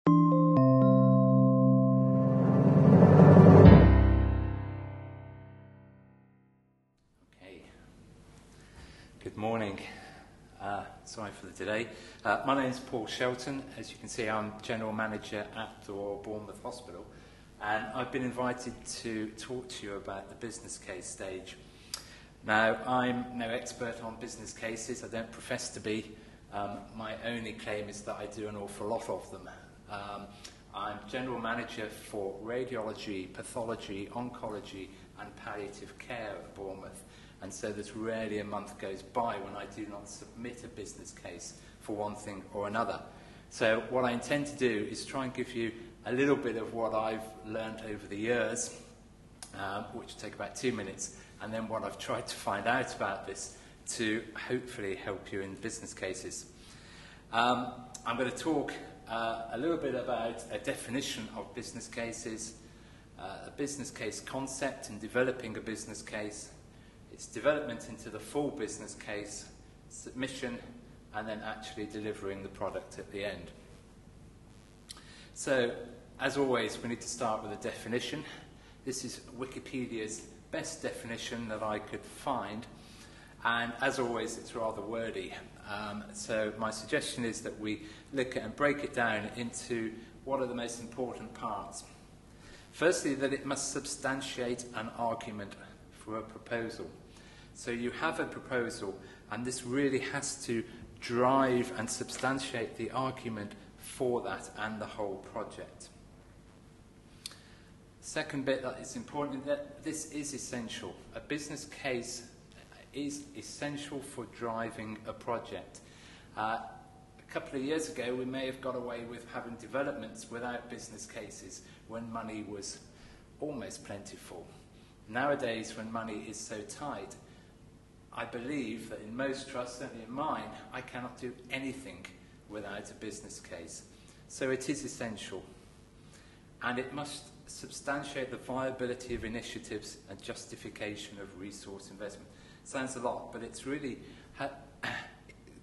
Okay. Good morning. Sorry for the delay. My name is Paul Shelton. As you can see, I'm General Manager at the Royal Bournemouth Hospital, and I've been invited to talk to you about the business case stage. Now, I'm no expert on business cases. I don't profess to be. My only claim is that I do an awful lot of them. I'm General Manager for Radiology, Pathology, Oncology and Palliative Care at Bournemouth. And so there's rarely a month goes by when I do not submit a business case for one thing or another. So what I intend to do is try and give you a little bit of what I've learned over the years, which will take about 2 minutes, and then what I've tried to find out about this to hopefully help you in business cases. I'm going to talk a little bit about a definition of business cases, a business case concept and developing a business case, its development into the full business case, submission, and then actually delivering the product at the end. So, as always, we need to start with a definition. This is Wikipedia's best definition that I could find, and as always, it's rather wordy. So my suggestion is that we look at and break it down into what are the most important parts. Firstly, that it must substantiate an argument for a proposal. So you have a proposal, and this really has to drive and substantiate the argument for that and the whole project. Second bit that is important, that this is essential. A business case is essential for driving a project. A couple of years ago, we may have got away with having developments without business cases when money was almost plentiful. Nowadays, when money is so tight, I believe that in most trusts, certainly in mine, I cannot do anything without a business case. So it is essential. And it must substantiate the viability of initiatives and justification of resource investment. Sounds a lot, but it's really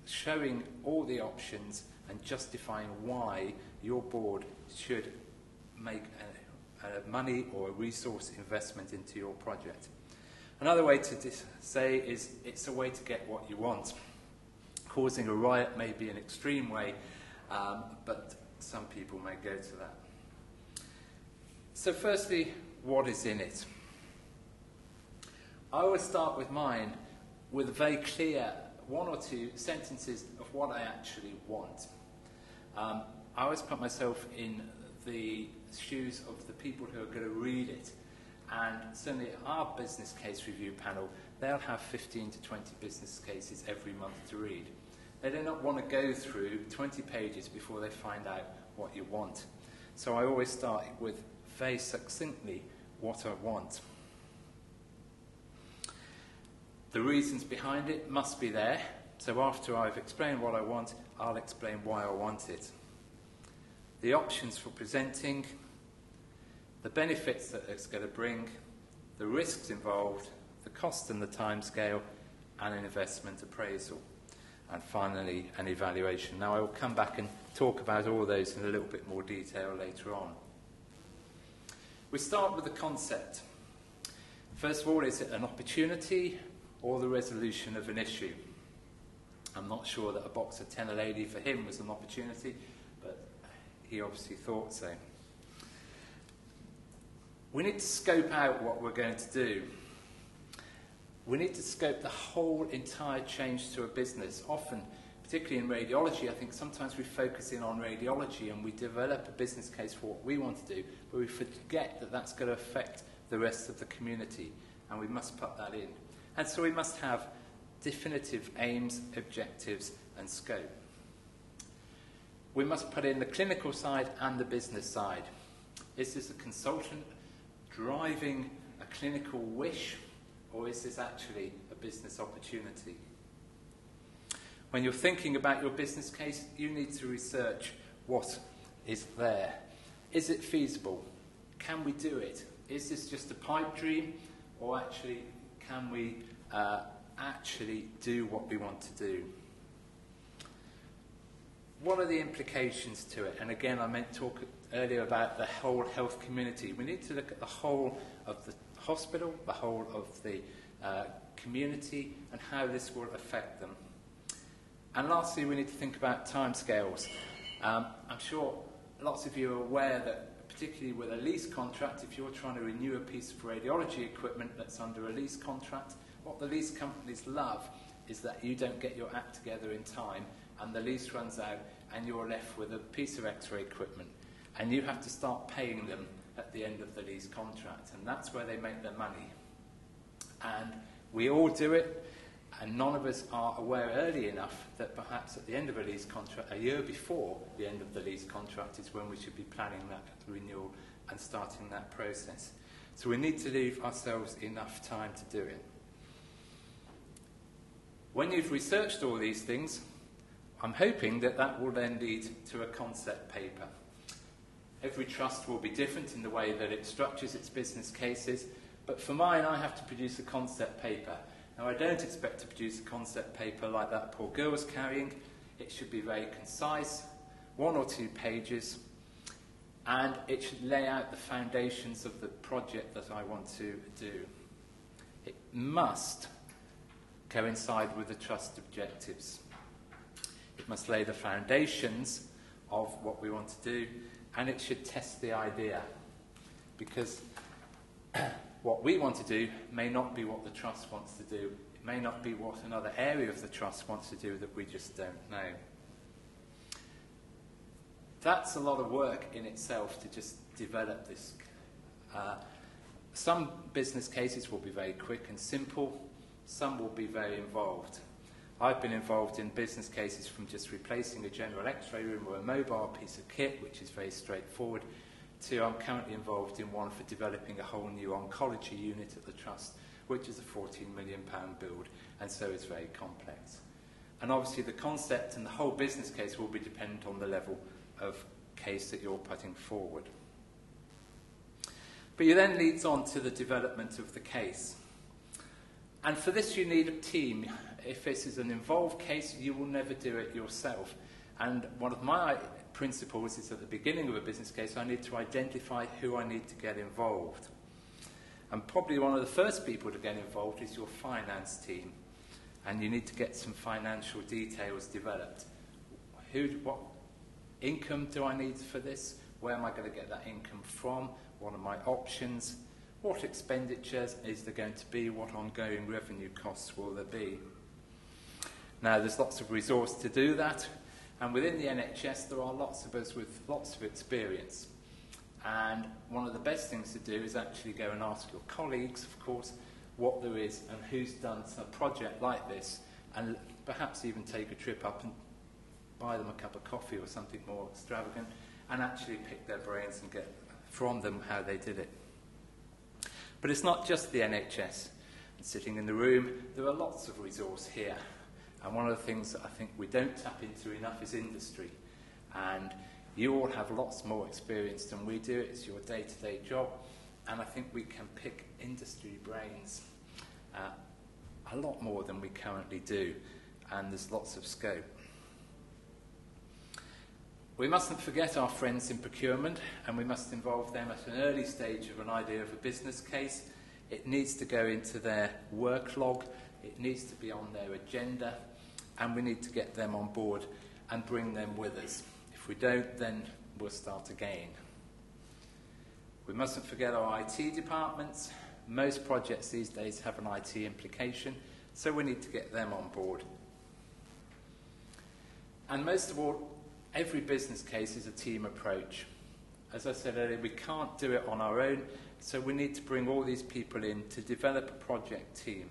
showing all the options and justifying why your board should make a money or a resource investment into your project. Another way to say is it's a way to get what you want. Causing a riot may be an extreme way, but some people may go to that. So firstly, what is in it? I always start with mine with a very clear 1 or 2 sentences of what I actually want. I always put myself in the shoes of the people who are going to read it. And certainly our business case review panel, they'll have 15 to 20 business cases every month to read. They do not want to go through 20 pages before they find out what you want. So I always start with very succinctly what I want. The reasons behind it must be there. So after I've explained what I want, I'll explain why I want it. The options for presenting, the benefits that it's going to bring, the risks involved, the cost and the timescale, and an investment appraisal. And finally, an evaluation. Now I will come back and talk about all those in a little bit more detail later on. We start with the concept. First of all, is it an opportunity or the resolution of an issue? I'm not sure that a box of tenner lady for him was an opportunity, but he obviously thought so. We need to scope out what we're going to do. We need to scope the whole entire change to a business. Often, particularly in radiology, I think sometimes we focus in on radiology and we develop a business case for what we want to do, but we forget that that's going to affect the rest of the community, and we must put that in. And so we must have definitive aims, objectives, and scope. We must put in the clinical side and the business side. Is this a consultant driving a clinical wish, or is this actually a business opportunity? When you're thinking about your business case, you need to research what is there. Is it feasible? Can we do it? Is this just a pipe dream, or actually can we actually do what we want to do? what are the implications to it? And again, I meant to talk earlier about the whole health community. We need to look at the whole of the hospital, the whole of the community, and how this will affect them. And lastly, we need to think about timescales. I'm sure lots of you are aware that, particularly with a lease contract, if you're trying to renew a piece of radiology equipment that's under a lease contract, what the lease companies love is that you don't get your act together in time and the lease runs out and you're left with a piece of X-ray equipment and you have to start paying them at the end of the lease contract, and that's where they make their money. And we all do it, and none of us are aware early enough that perhaps at the end of a lease contract, a year before the end of the lease contract, is when we should be planning that renewal and starting that process. So we need to leave ourselves enough time to do it. When you've researched all these things, I'm hoping that that will then lead to a concept paper. Every trust will be different in the way that it structures its business cases, but for mine, I have to produce a concept paper. Now, I don't expect to produce a concept paper like that poor girl was carrying. It should be very concise, 1 or 2 pages, and it should lay out the foundations of the project that I want to do. It must coincide with the trust objectives. It must lay the foundations of what we want to do, and it should test the idea, because what we want to do may not be what the trust wants to do. It may not be what another area of the trust wants to do that we just don't know. That's a lot of work in itself to just develop this. Some business cases will be very quick and simple. Some will be very involved. I've been involved in business cases from just replacing a general X-ray room or a mobile piece of kit, which is very straightforward, to I'm currently involved in one for developing a whole new oncology unit at the Trust, which is a £14 million build, and so it's very complex. And obviously the concept and the whole business case will be dependent on the level of case that you're putting forward. But it then leads on to the development of the case. And for this you need a team. If this is an involved case, you will never do it yourself. And one of my principles is at the beginning of a business case, I need to identify who I need to get involved. And probably one of the first people to get involved is your finance team. And you need to get some financial details developed. What income do I need for this? Where am I going to get that income from? What are my options? What expenditures is there going to be? What ongoing revenue costs will there be? Now, there's lots of resource to do that. And within the NHS, there are lots of us with lots of experience. And one of the best things to do is actually go and ask your colleagues, of course, what there is and who's done a project like this, and perhaps even take a trip up and buy them a cup of coffee or something more extravagant, and actually pick their brains and get from them how they did it. But it's not just the NHS. Sitting in the room, there are lots of resource here. And one of the things that I think we don't tap into enough is industry. And you all have lots more experience than we do. It's your day-to-day job. And I think we can pick industry brains a lot more than we currently do. And there's lots of scope. We mustn't forget our friends in procurement, and we must involve them at an early stage of an idea of a business case. It needs to go into their work log. It needs to be on their agenda. And we need to get them on board and bring them with us. If we don't, then we'll start again. We mustn't forget our IT departments. Most projects these days have an IT implication, so we need to get them on board. And most of all, every business case is a team approach. As I said earlier, we can't do it on our own, so we need to bring all these people in to develop a project team.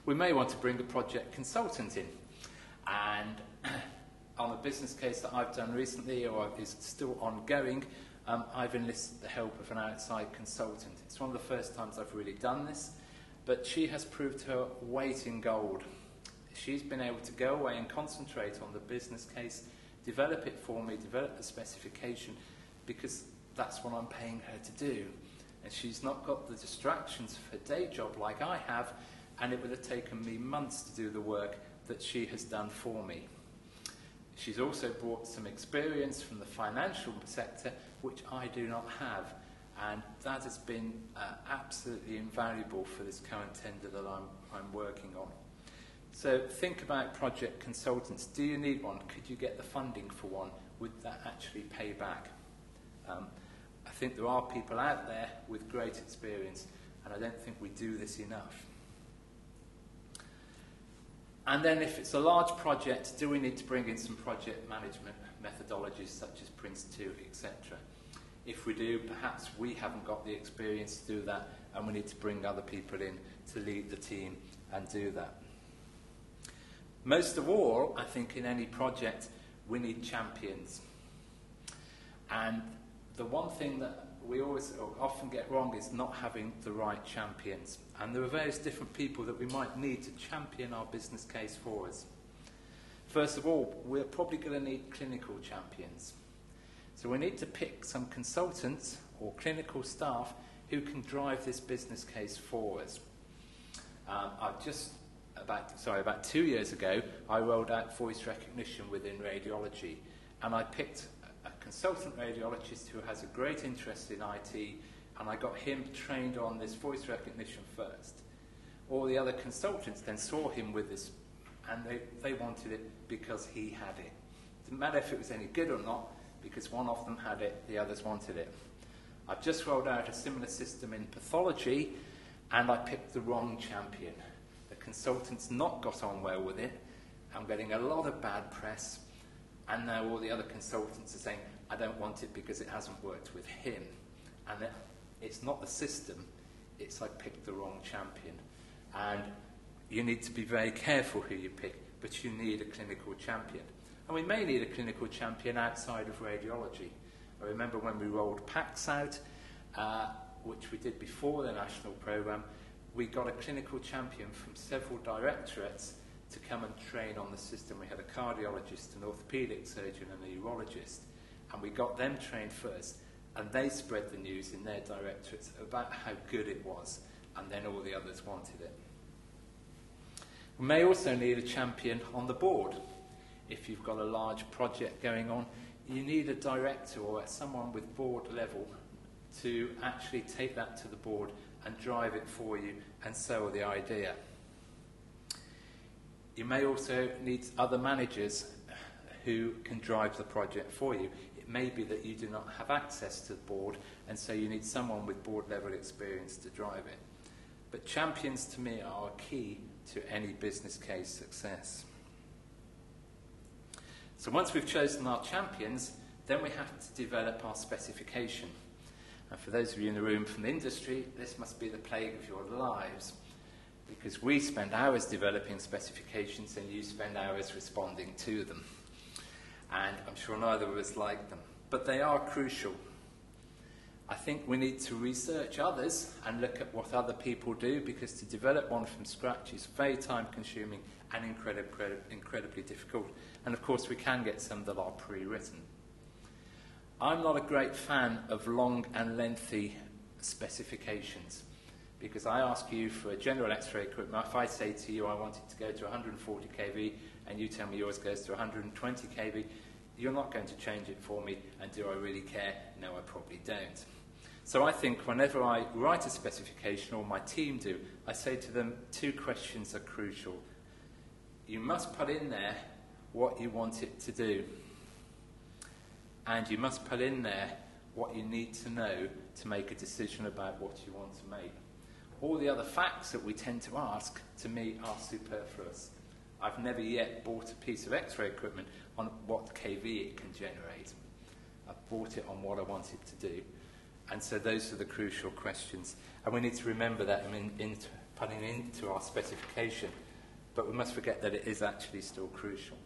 We may want to bring a project consultant in. And on a business case that I've done recently, or is still ongoing, I've enlisted the help of an outside consultant. It's one of the first times I've really done this, but she has proved her weight in gold. She's been able to go away and concentrate on the business case, develop it for me, develop the specification, because that's what I'm paying her to do. And she's not got the distractions of her day job like I have, and it would have taken me months to do the work that she has done for me. She's also brought some experience from the financial sector, which I do not have, and that has been absolutely invaluable for this current tender that I'm working on. So think about project consultants. Do you need one? Could you get the funding for one? Would that actually pay back? I think there are people out there with great experience, and I don't think we do this enough. And then if it's a large project, do we need to bring in some project management methodologies such as Prince2, etc.? If we do, perhaps we haven't got the experience to do that, and we need to bring other people in to lead the team and do that. Most of all, I think in any project, we need champions. And the one thing that we often get wrong is not having the right champions. And there are various different people that we might need to champion our business case for us. First of all, we're probably going to need clinical champions. So we need to pick some consultants or clinical staff who can drive this business case for us. About 2 years ago, I rolled out voice recognition within radiology, and I picked a consultant radiologist who has a great interest in IT, and I got him trained on this voice recognition first. All the other consultants then saw him with this, and they wanted it because he had it. It didn't matter if it was any good or not, because one of them had it, the others wanted it. I've just rolled out a similar system in pathology, and I picked the wrong champion. The consultant's not got on well with it. I'm getting a lot of bad press, and now all the other consultants are saying, I don't want it because it hasn't worked with him. And it's not the system, it's I picked the wrong champion. And you need to be very careful who you pick, but you need a clinical champion. And we may need a clinical champion outside of radiology. I remember when we rolled PACS out, which we did before the national programme, we got a clinical champion from several directorates to come and train on the system. We had a cardiologist, an orthopaedic surgeon, and a neurologist, and we got them trained first, and they spread the news in their directorates about how good it was, and then all the others wanted it. We may also need a champion on the board. If you've got a large project going on, you need a director or someone with board level to actually take that to the board and drive it for you and sell the idea. You may also need other managers who can drive the project for you. It may be that you do not have access to the board, and so you need someone with board level experience to drive it. But champions to me are key to any business case success. So once we've chosen our champions, then we have to develop our specification. And for those of you in the room from the industry, this must be the plague of your lives, because we spend hours developing specifications and you spend hours responding to them. And I'm sure neither of us like them, but they are crucial. I think we need to research others and look at what other people do, because to develop one from scratch is very time-consuming and incredibly difficult. And of course, we can get some that are pre-written. I'm not a great fan of long and lengthy specifications, because I ask you for a general X-ray equipment. If I say to you I want it to go to 140 kV and you tell me yours goes to 120 kV, you're not going to change it for me, and do I really care? No, I probably don't. So I think whenever I write a specification, or my team do, I say to them, two questions are crucial. You must put in there what you want it to do, and you must put in there what you need to know to make a decision about what you want to make. All the other facts that we tend to ask, to me, are superfluous. I've never yet bought a piece of X-ray equipment on what kV it can generate. I've bought it on what I want it to do. And so those are the crucial questions. And we need to remember that in putting into our specification, but we must forget that it is actually still crucial.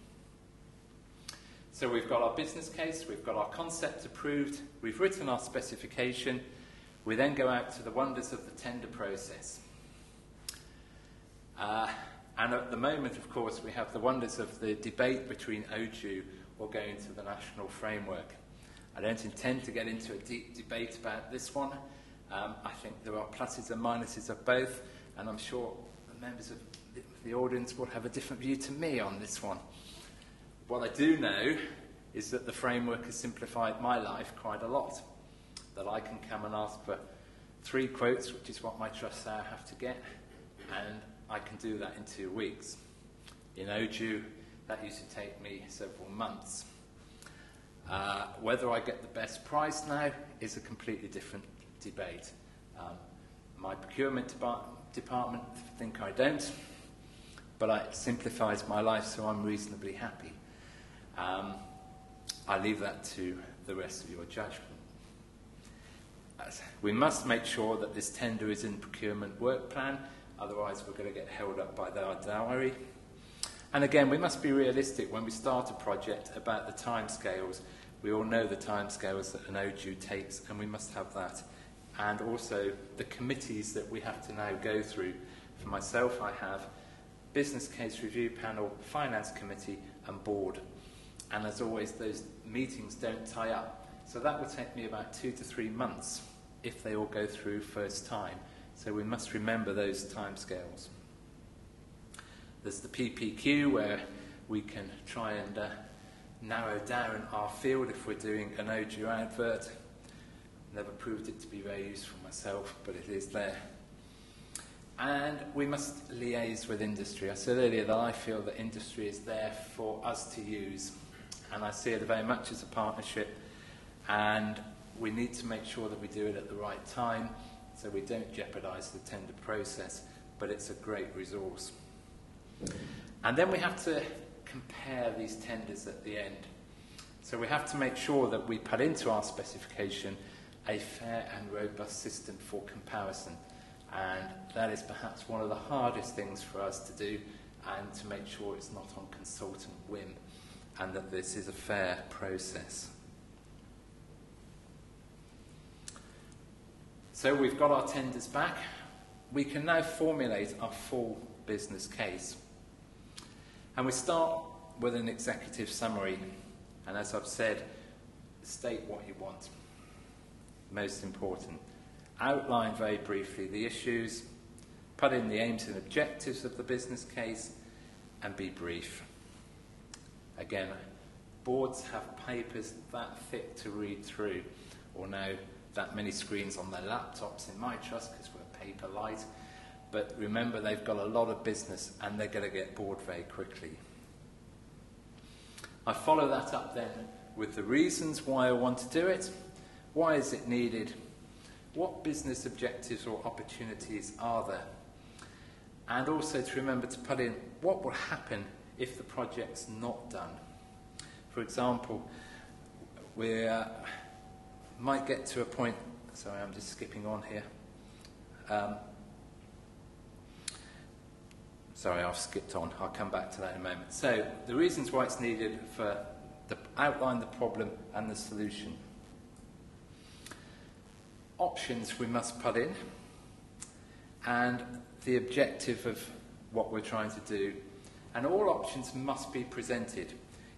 So we've got our business case, we've got our concept approved, we've written our specification, we then go out to the wonders of the tender process. And at the moment, of course, we have the wonders of the debate between OJU or going to the national framework. I don't intend to get into a deep debate about this one. I think there are pluses and minuses of both, and I'm sure the members of the audience will have a different view to me on this one. What I do know is that the framework has simplified my life quite a lot, that I can come and ask for 3 quotes, which is what my trust say I have to get, and I can do that in 2 weeks. In OJU, that used to take me several months. Whether I get the best price now is a completely different debate. My procurement department think I don't, but it simplifies my life, so I'm reasonably happy. I leave that to the rest of your judgment. We must make sure that this tender is in procurement work plan, otherwise we're going to get held up by our diary. And again, we must be realistic when we start a project about the timescales. We all know the timescales that an OJU takes, and we must have that. And also the committees that we have to now go through. For myself, I have Business Case Review Panel, Finance Committee and Board. And as always, those meetings don't tie up. So that will take me about 2 to 3 months if they all go through first time. So we must remember those timescales. There's the PPQ where we can try and narrow down our field if we're doing an OJU advert. Never proved it to be very useful myself, but it is there. And we must liaise with industry. I said earlier that I feel that industry is there for us to use, and I see it very much as a partnership, and we need to make sure that we do it at the right time so we don't jeopardise the tender process, but it's a great resource. And then we have to compare these tenders at the end. So we have to make sure that we put into our specification a fair and robust system for comparison. And that is perhaps one of the hardest things for us to do, and to make sure it's not on consultant whim and that this is a fair process. So we've got our tenders back. We can now formulate our full business case. And we start with an executive summary. And as I've said, state what you want. Most important. Outline very briefly the issues, put in the aims and objectives of the business case, and be brief. Again, boards have papers that thick to read through, or now that many screens on their laptops in my trust because we're paper light. But remember, they've got a lot of business and they're going to get bored very quickly. I follow that up then with the reasons why I want to do it. Why is it needed? What business objectives or opportunities are there? And also to remember to put in what will happen if the project's not done. For example, we might get to a point, sorry, I'm just skipping on here. Sorry, I've skipped on. I'll come back to that in a moment. So, the reasons why it's needed for outline the problem and the solution. Options we must put in, and the objective of what we're trying to do. And all options must be presented,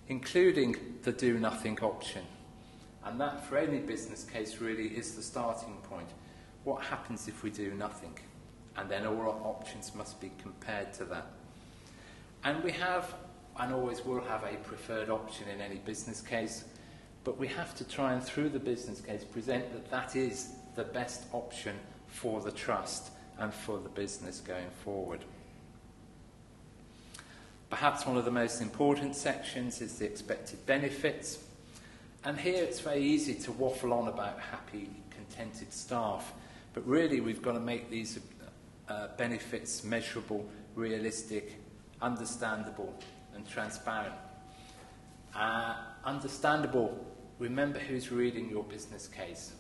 including the do-nothing option. And that, for any business case, really is the starting point. What happens if we do nothing? And then all our options must be compared to that. And we have, and always will have, a preferred option in any business case, but we have to try and, through the business case, present that that is the best option for the trust and for the business going forward. Perhaps one of the most important sections is the expected benefits. And here it's very easy to waffle on about happy, contented staff, but really we've got to make these benefits measurable, realistic, understandable and transparent. Understandable, remember who's reading your business case.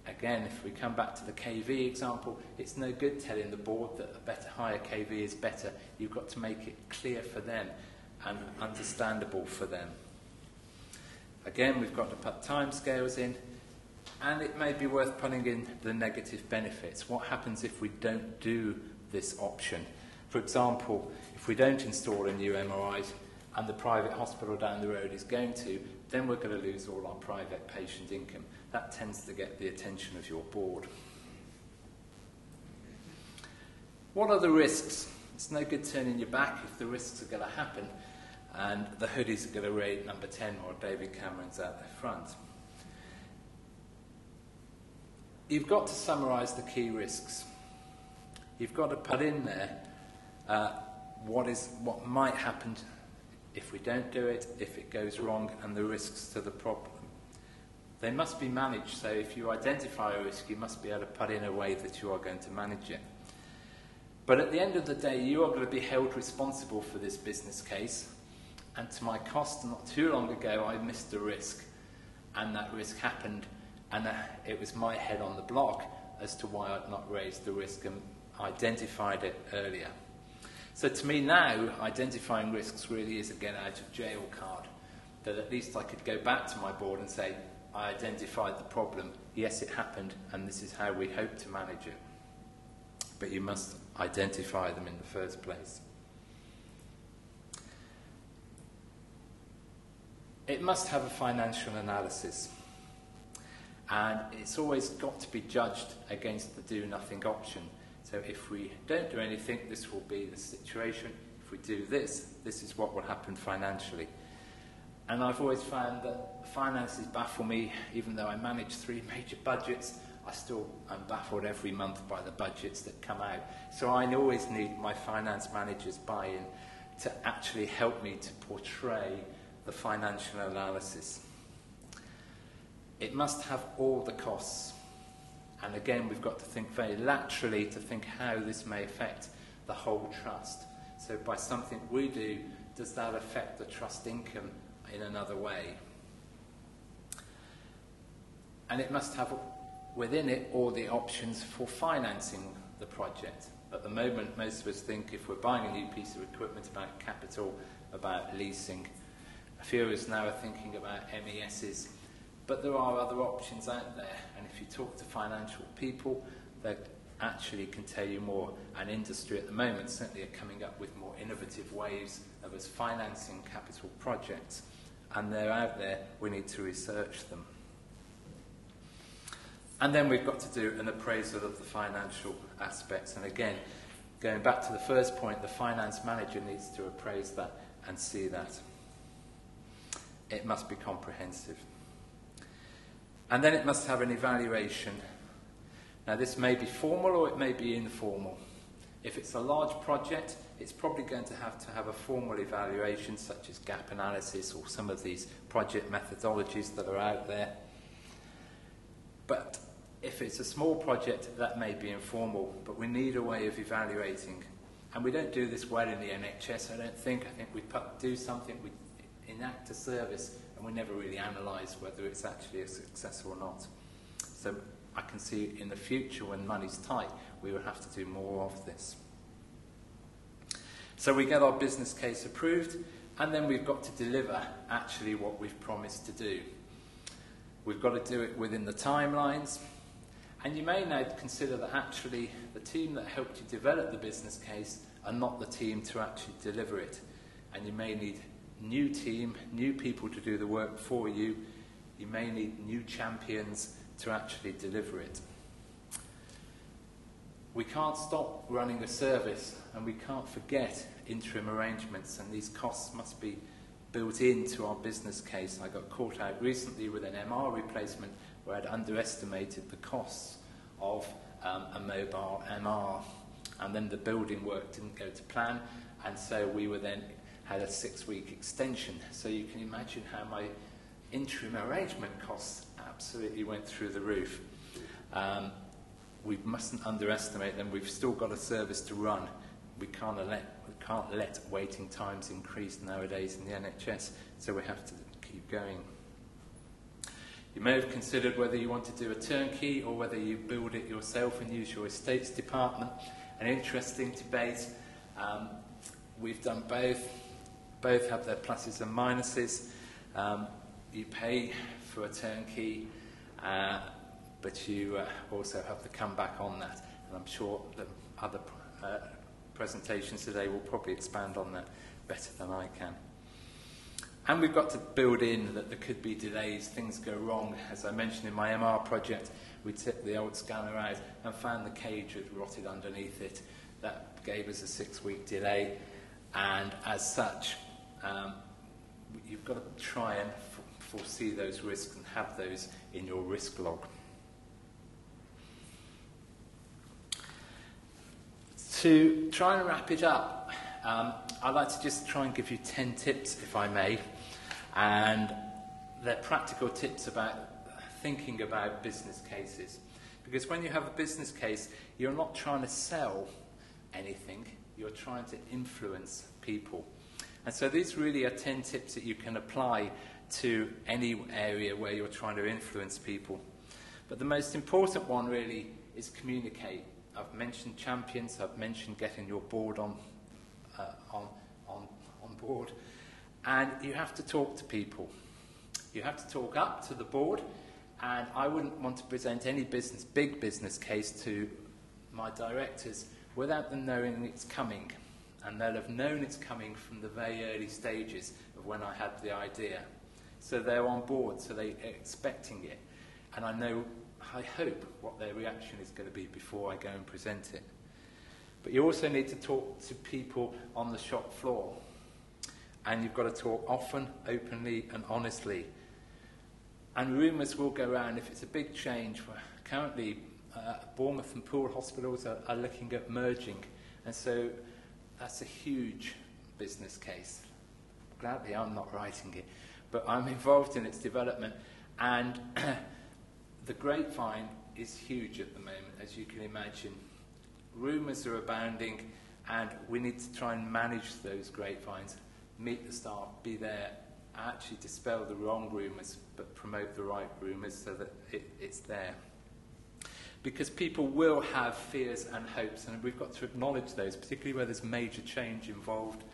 Again, if we come back to the KV example, it's no good telling the board that a higher KV is better. You've got to make it clear for them and understandable for them. Again, we've got to put timescales in, and it may be worth putting in the negative benefits. What happens if we don't do this option? For example, if we don't install a new MRI and the private hospital down the road is going to, then we're going to lose all our private patient income. That tends to get the attention of your board. What are the risks? It's no good turning your back if the risks are going to happen. and the hoodies are going to rate number 10 or David Cameron's out the front. You've got to summarise the key risks. You've got to put in there what might happen if we don't do it, if it goes wrong, and the risks to the problem. They must be managed, so if you identify a risk, you must be able to put in a way that you are going to manage it. But at the end of the day, you are going to be held responsible for this business case, and to my cost, not too long ago, I missed a risk, and that risk happened, and it was my head on the block as to why I'd not raised the risk and identified it earlier. So to me now, identifying risks really is a get out of jail card, that at least I could go back to my board and say, I identified the problem, yes it happened, and this is how we hope to manage it. But you must identify them in the first place. It must have a financial analysis, and it's always got to be judged against the do-nothing option. So if we don't do anything, this will be the situation. If we do this, this is what will happen financially. And I've always found that finances baffle me. Even though I manage 3 major budgets, I still am baffled every month by the budgets that come out. So I always need my finance manager's buy-in to actually help me to portray the financial analysis. It must have all the costs. And again, we've got to think very laterally to think how this may affect the whole trust. So by something we do, does that affect the trust income in another way? And it must have within it all the options for financing the project. At the moment, most of us think if we're buying a new piece of equipment about capital, about leasing. A few of us now are thinking about MESs. But there are other options out there, and if you talk to financial people, they actually can tell you more. And industry at the moment certainly are coming up with more innovative ways of us financing capital projects, and they're out there, we need to research them. And then we've got to do an appraisal of the financial aspects, and again, going back to the first point, the finance manager needs to appraise that and see that. It must be comprehensive. And then it must have an evaluation. Now this may be formal or it may be informal. If it's a large project, it's probably going to have a formal evaluation such as gap analysis or some of these project methodologies that are out there. But if it's a small project, that may be informal, but we need a way of evaluating. And we don't do this well in the NHS, I don't think. I think we do something, we enact a service, and we never really analyse whether it's actually a success or not. So I can see in the future when money's tight, we will have to do more of this. So we get our business case approved, and then we've got to deliver actually what we've promised to do. We've got to do it within the timelines, and you may now consider that actually the team that helped you develop the business case are not the team to actually deliver it, and you may need new team, new people to do the work for you. You may need new champions to actually deliver it. We can't stop running a service, and we can't forget interim arrangements, and these costs must be built into our business case. I got caught out recently with an MR replacement where I'd underestimated the costs of a mobile MR, and then the building work didn't go to plan, and so we were then had a 6-week extension. So you can imagine how my interim arrangement costs absolutely went through the roof. We mustn't underestimate them. We've still got a service to run. We can't let waiting times increase nowadays in the NHS, so we have to keep going. You may have considered whether you want to do a turnkey or whether you build it yourself and use your estates department. An interesting debate. We've done both. Both have their pluses and minuses. You pay for a turnkey, but you also have to come back on that. And I'm sure that other presentations today will probably expand on that better than I can. And we've got to build in that there could be delays, things go wrong. As I mentioned in my MR project, we took the old scanner out and found the cage had rotted underneath it. That gave us a 6-week delay, and as such, you've got to try and foresee those risks and have those in your risk log. To try and wrap it up, I'd like to just try and give you 10 tips, if I may, and they're practical tips about thinking about business cases. Because when you have a business case, you're not trying to sell anything, you're trying to influence people. And so these really are 10 tips that you can apply to any area where you're trying to influence people. But the most important one really is communicate. I've mentioned champions, I've mentioned getting your board on board. And you have to talk to people. You have to talk up to the board, and I wouldn't want to present any big business case to my directors without them knowing it's coming. And they'll have known it's coming from the very early stages of when I had the idea. So they're on board, so they're expecting it. And I hope what their reaction is going to be before I go and present it. But you also need to talk to people on the shop floor. And you've got to talk often, openly and honestly. And rumours will go around if it's a big change. Currently, Bournemouth and Poole hospitals are looking at merging. And so that's a huge business case. Gladly, I'm not writing it, but I'm involved in its development. And the grapevine is huge at the moment, as you can imagine. Rumours are abounding, and we need to try and manage those grapevines, meet the staff, be there, actually dispel the wrong rumours, but promote the right rumours so that it's there. Because people will have fears and hopes, and we've got to acknowledge those, particularly where there's major change involved.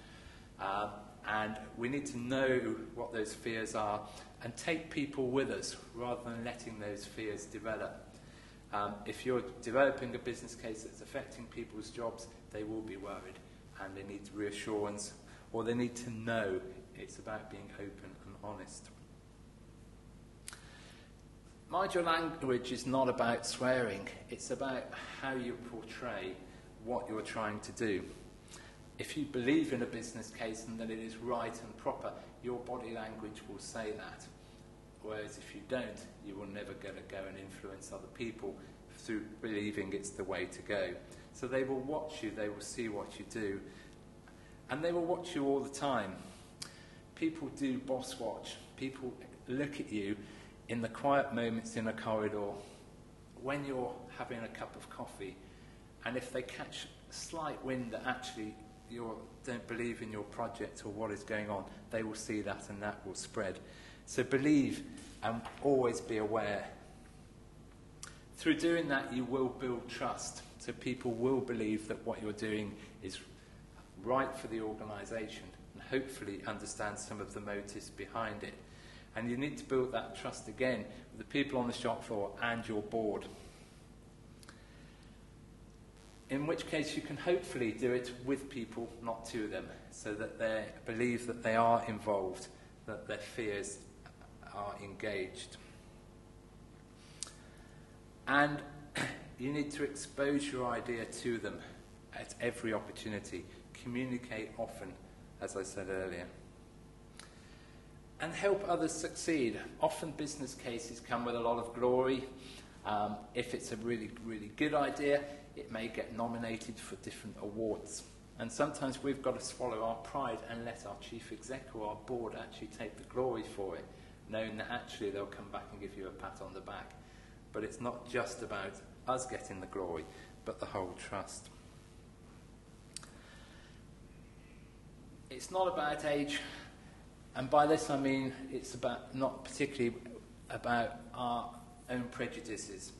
And we need to know what those fears are and take people with us rather than letting those fears develop. If you're developing a business case that's affecting people's jobs, they will be worried, and they need reassurance, or they need to know it's about being open and honest. Mind your language is not about swearing, it's about how you portray what you're trying to do. If you believe in a business case and that it is right and proper, your body language will say that. Whereas if you don't, you will never going to go and influence other people through believing it's the way to go. So they will watch you, they will see what you do, and they will watch you all the time. People do boss watch. People look at you in the quiet moments in a corridor, when you're having a cup of coffee, and if they catch a slight wind that actually you don't believe in your project or what is going on, they will see that and that will spread. So believe and always be aware. Through doing that, you will build trust. So people will believe that what you're doing is right for the organisation and hopefully understand some of the motives behind it. And you need to build that trust again with the people on the shop floor and your board. In which case you can hopefully do it with people, not to them, so that they believe that they are involved, that their fears are engaged. And you need to expose your idea to them at every opportunity. Communicate often, as I said earlier. And help others succeed. Often business cases come with a lot of glory. If it's a really, really good idea, it may get nominated for different awards. And sometimes we've got to swallow our pride and let our chief exec or our board actually take the glory for it, knowing that actually they'll come back and give you a pat on the back. But it's not just about us getting the glory, but the whole trust. It's not about age, and by this I mean it's about not particularly about our own prejudices.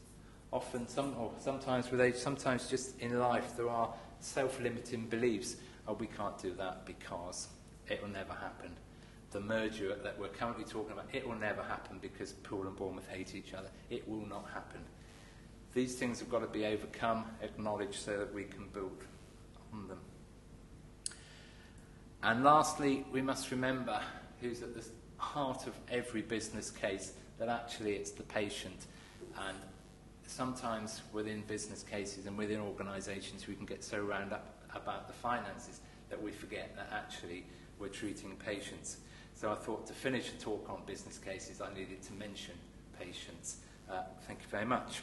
Often, sometimes with age, sometimes just in life, there are self-limiting beliefs. Oh, we can't do that because it will never happen. The merger that we're currently talking about, it will never happen because Poole and Bournemouth hate each other. It will not happen. These things have got to be overcome, acknowledged, so that we can build on them. And lastly, we must remember who's at the heart of every business case, that actually it's the patient. And sometimes within business cases and within organisations we can get so wound up about the finances that we forget that actually we're treating patients. So I thought to finish a talk on business cases, I needed to mention patients. Thank you very much.